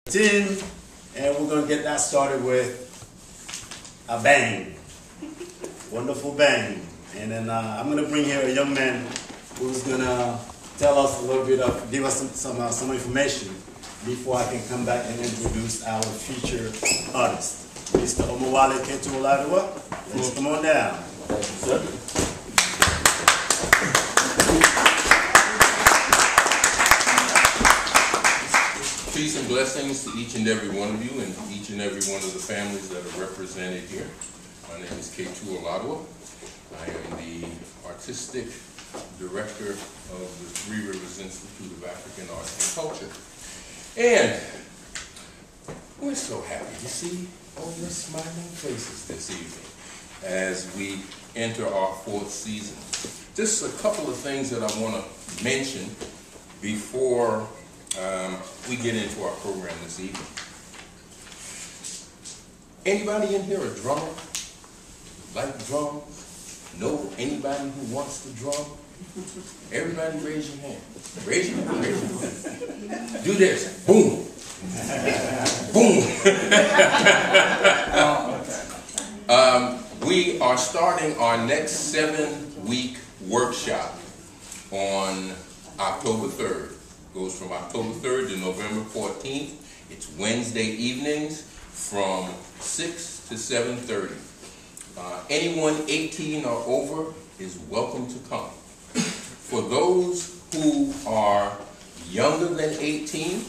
10, and we're going to get that started with a bang. Wonderful bang. And then I'm going to bring here a young man who's going to tell us a little bit of, give us some information before I can come back and introduce our featured artist. Mr. Omowale-Ketu Oladuwa, let's come on down. Thank you, sir. Peace and blessings to each and every one of you and each and every one of the families that are represented here. My name is Ketu Oladuwa. I am the artistic director of the Three Rivers Institute of African Art and Culture. And we're so happy to see all your smiling faces this evening as we enter our 4th season. Just a couple of things that I want to mention before we get into our program this evening. Anybody in here a drummer? Like drums? Know anybody who wants to drum? Everybody raise your hand. Raise your hand. Raise your hand. Do this. Boom. Boom. We are starting our next 7-week workshop on October 3rd. Goes from October 3rd to November 14th. It's Wednesday evenings from 6 to 7:30. Anyone 18 or over is welcome to come. For those who are younger than 18,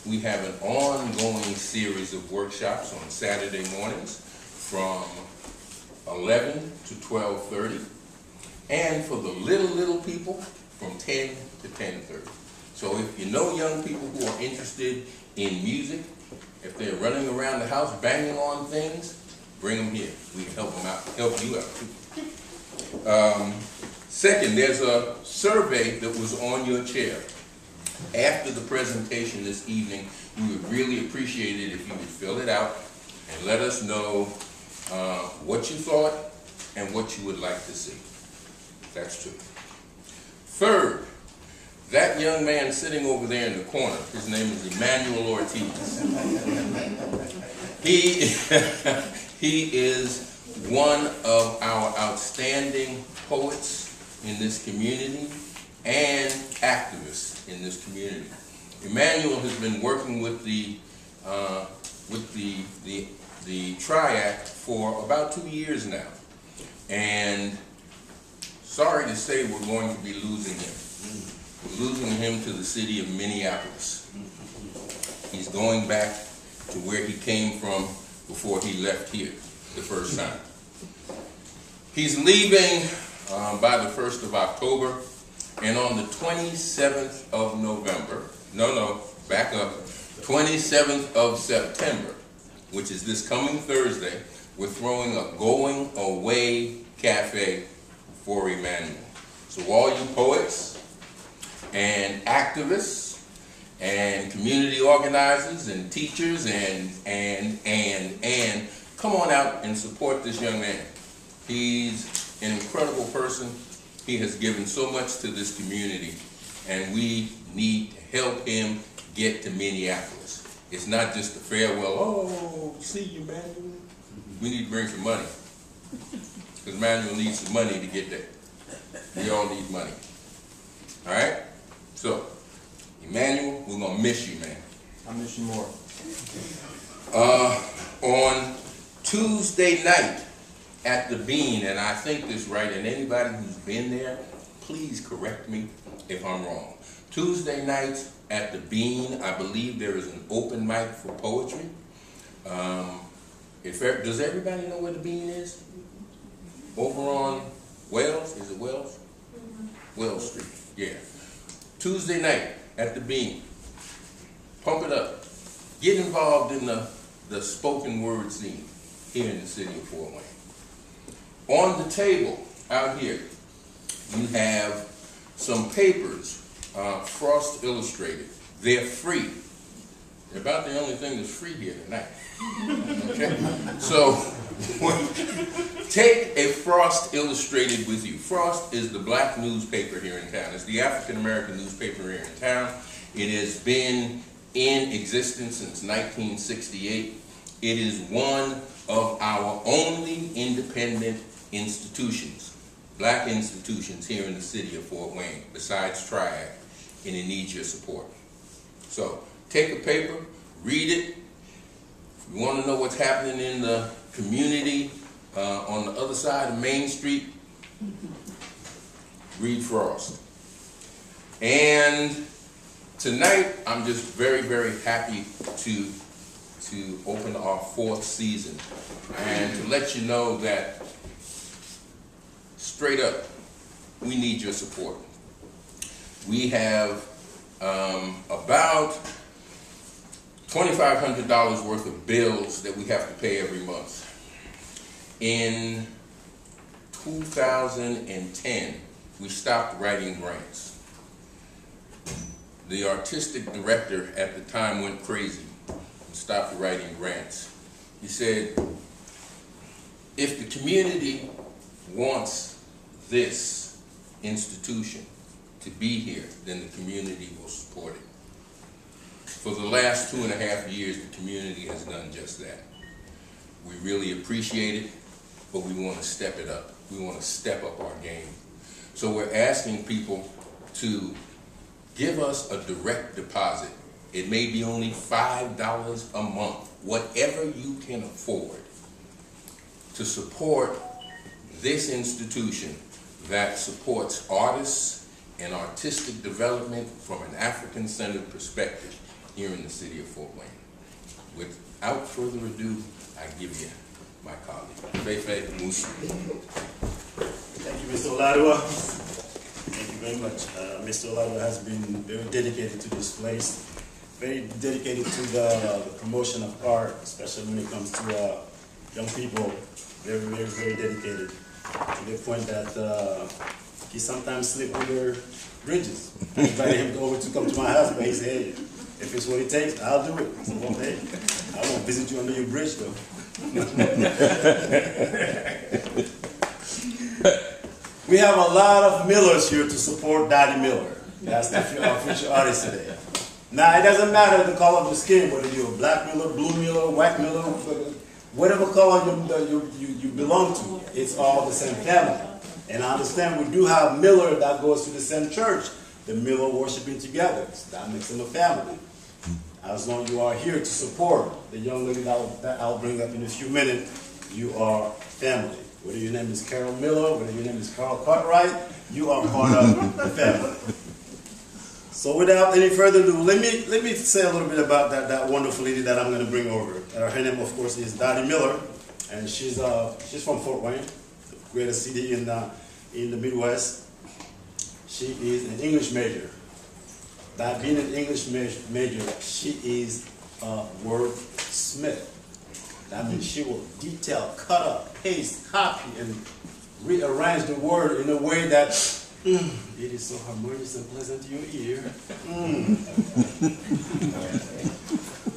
we have an ongoing series of workshops on Saturday mornings from 11 to 12:30. And for the little people, from 10 to 10:30. So if you know young people who are interested in music, if they're running around the house banging on things, bring them here. We can help them out, help you out too. Second, there's a survey that was on your chair. After the presentation this evening, we would really appreciate it if you would fill it out and let us know what you thought and what you would like to see. That's true. Third, that young man sitting over there in the corner, his name is Emmanuel Ortiz. He is one of our outstanding poets in this community and activists in this community. Emmanuel has been working with the TRIAAC for about 2 years now, and sorry to say we're going to be losing him. We're losing him to the city of Minneapolis. He's going back to where he came from before he left here the first time. He's leaving by the 1st of October, and on the 27th of November, back up, 27th of September, which is this coming Thursday, we're throwing a going away cafe for Emmanuel. So all you poets and activists and community organizers and teachers and come on out and support this young man. He's an incredible person. He has given so much to this community, and we need to help him get to Minneapolis. It's not just a farewell, oh, see you, Manuel. We need to bring some money, because Manuel needs some money to get there. We all need money. All right? So, Emmanuel, we're going to miss you, man. I miss you more. On Tuesday night at the Bean, and I think this right, and anybody who's been there, please correct me if I'm wrong. Tuesday nights at the Bean, I believe there is an open mic for poetry. Does everybody know where the Bean is? Over on Wells? Is it Wells? Wells Street, yeah. Tuesday night at the Bean. Pump it up. Get involved in the spoken word scene here in the city of Fort Wayne. On the table out here, you have some papers, Frost Illustrated. They're free. They're about the only thing that's free here tonight. Okay? So, take a Frost Illustrated with you. Frost is the black newspaper here in town. It's the African American newspaper here in town. It has been in existence since 1968. It is one of our only independent institutions, black institutions here in the city of Fort Wayne, besides TRIAAC, and it needs your support. So take a paper, read it. If you want to know what's happening in the community on the other side of Main Street, read Frost. And tonight, I'm just very, very happy to open our 4th season and to let you know that straight up, we need your support. We have about $2,500 worth of bills that we have to pay every month. In 2010, we stopped writing grants. The artistic director at the time went crazy and stopped writing grants. He said, if the community wants this institution to be here, then the community will support it. For the last 2.5 years, the community has done just that. We really appreciate it, but we want to step it up. We want to step up our game. So we're asking people to give us a direct deposit. It may be only $5 a month, whatever you can afford, to support this institution that supports artists and artistic development from an African-centered perspective here in the city of Fort Wayne. Without further ado, I give you my colleague, FeyFey Moussou. Thank you, Mr. Oladuwa. Thank you very much. Mr. Oladuwa has been very dedicated to this place, very dedicated to the promotion of art, especially when it comes to young people. Very, very, very dedicated to the point that he sometimes sleeps under bridges. I invited him over to come to my house, but he said, hey, if it's what it takes, I'll do it. I said, well, hey, I won't visit you under your bridge, though. We have a lot of Millers here to support Dodie Miller. That's our future artist today. Now, it doesn't matter the color of your skin, whether you're a black Miller, blue Miller, white Miller, whatever color you belong to, it's all the same family. And I understand we do have Miller that goes to the same church, the Miller worshiping together. So that makes them a family. As long as you are here to support the young lady that I'll bring up in a few minutes, you are family. Whether your name is Carol Miller, whether your name is Carl Cartwright, you are part of the family. So without any further ado, let me say a little bit about that wonderful lady that I'm going to bring over. Her name, of course, is Dodie Miller, and she's from Fort Wayne, the greatest city in the Midwest. She is an English major. By being an English major, she is a wordsmith. That means she will detail, cut up, paste, copy, and rearrange the word in a way that it is so harmonious and pleasant to your ear.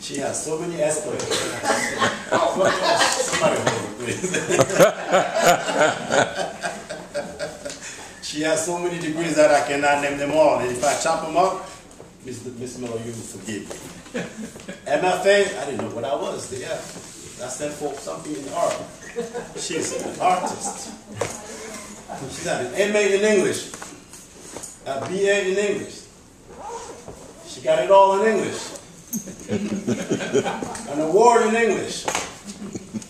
She has so many aspects. Somebody hold it, please. She has so many degrees that I cannot name them all. And if I chop them up, Miss Miller, you forgive me. MFA, I didn't know what I was. Yeah, I stand for something in art. She's an artist. She's got an MA in English, a BA in English. She got it all in English. An award in English.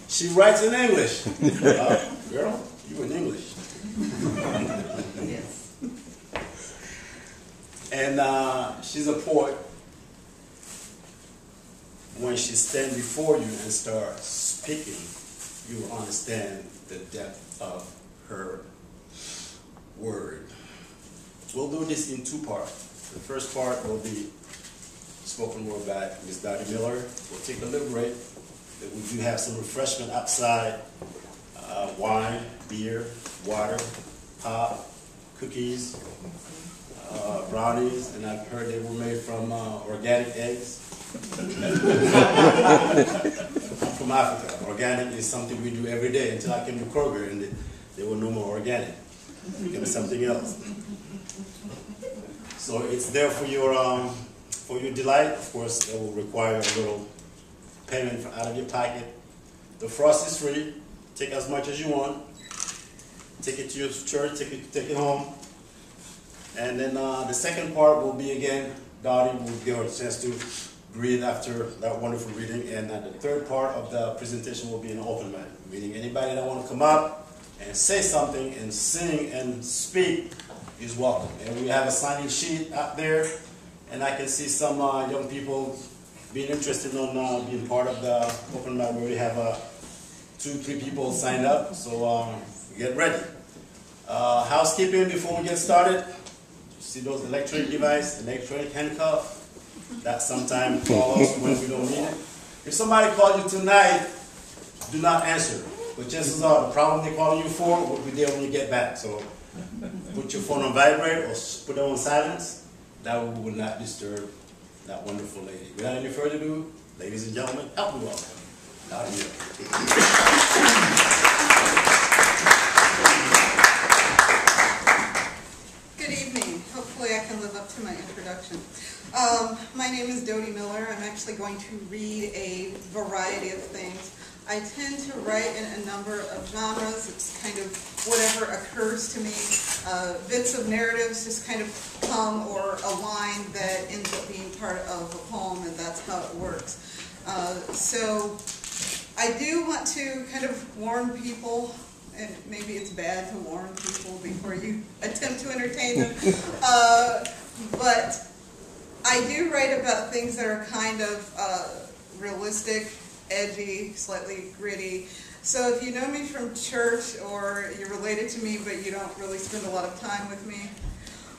She writes in English. Girl, you in English. Yes. And she's a poet. When she stands before you and starts speaking, you will understand the depth of her word. We'll do this in 2 parts. The first part will be spoken word by Ms. Dodie Miller. We'll take a little break. We do have some refreshment outside, wine, beer, water, pop, cookies, brownies, and I've heard they were made from organic eggs. I'm from Africa. Organic is something we do every day until I came to Kroger and they were no more organic. It became something else. So it's there for your for your delight. Of course, it will require a little payment out of your pocket. The frost is free. Take as much as you want. Take it to your church, take it home. And then the second part will be, again, Dodie will give us a chance to breathe after that wonderful reading. And the third part of the presentation will be an open mic, meaning anybody that want to come up and say something and sing and speak is welcome. And we have a signing sheet out there, and I can see some young people being interested in being part of the open mic. We already have 2-3 people signed up, so get ready. Housekeeping before we get started. See those electronic devices, electronic handcuff? That sometimes call us when we don't need it. If somebody called you tonight, do not answer. But chances are the problem they're calling you for will be there when you get back. So put your phone on vibrate or put it on silence. That way we will not disturb that wonderful lady. Without any further ado, ladies and gentlemen, help me welcome Dodie Miller. Hopefully I can live up to my introduction. My name is Dodie Miller. I'm actually going to read a variety of things. I tend to write in a number of genres. It's kind of whatever occurs to me. Bits of narratives just kind of come, or a line that ends up being part of a poem, and that's how it works. So I do want to kind of warn people, and maybe it's bad to warn people before you attempt to entertain them, but I do write about things that are kind of realistic, edgy, slightly gritty. So if you know me from church, or you're related to me but you don't really spend a lot of time with me,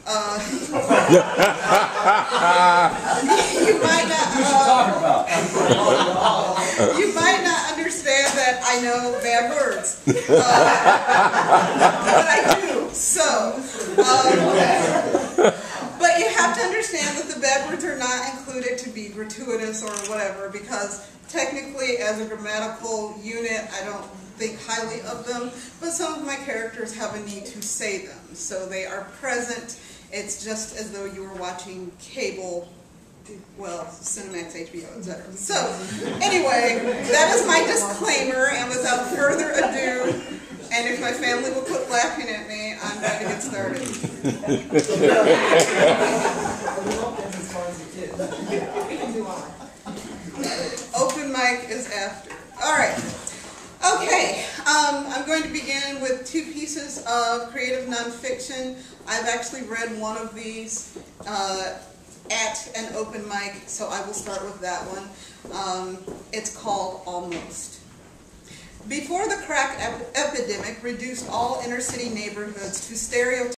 you might not understand that I know bad words, but I do. So, but you have to understand that the bad words are not included to be gratuitous or whatever, because technically, as a grammatical unit, I don't think highly of them. But some of my characters have a need to say them, so they are present. It's just as though you were watching cable, well, Cinemax, HBO, etc. So, anyway, that is my disclaimer, and without further ado, and if my family will quit laughing at me, I'm going to get started. Open mic is after. All right. Okay, I'm going to begin with 2 pieces of creative nonfiction. I've actually read one of these at an open mic, so I will start with that one. It's called Almost. Before the crack epidemic reduced all inner city neighborhoods to stereotypes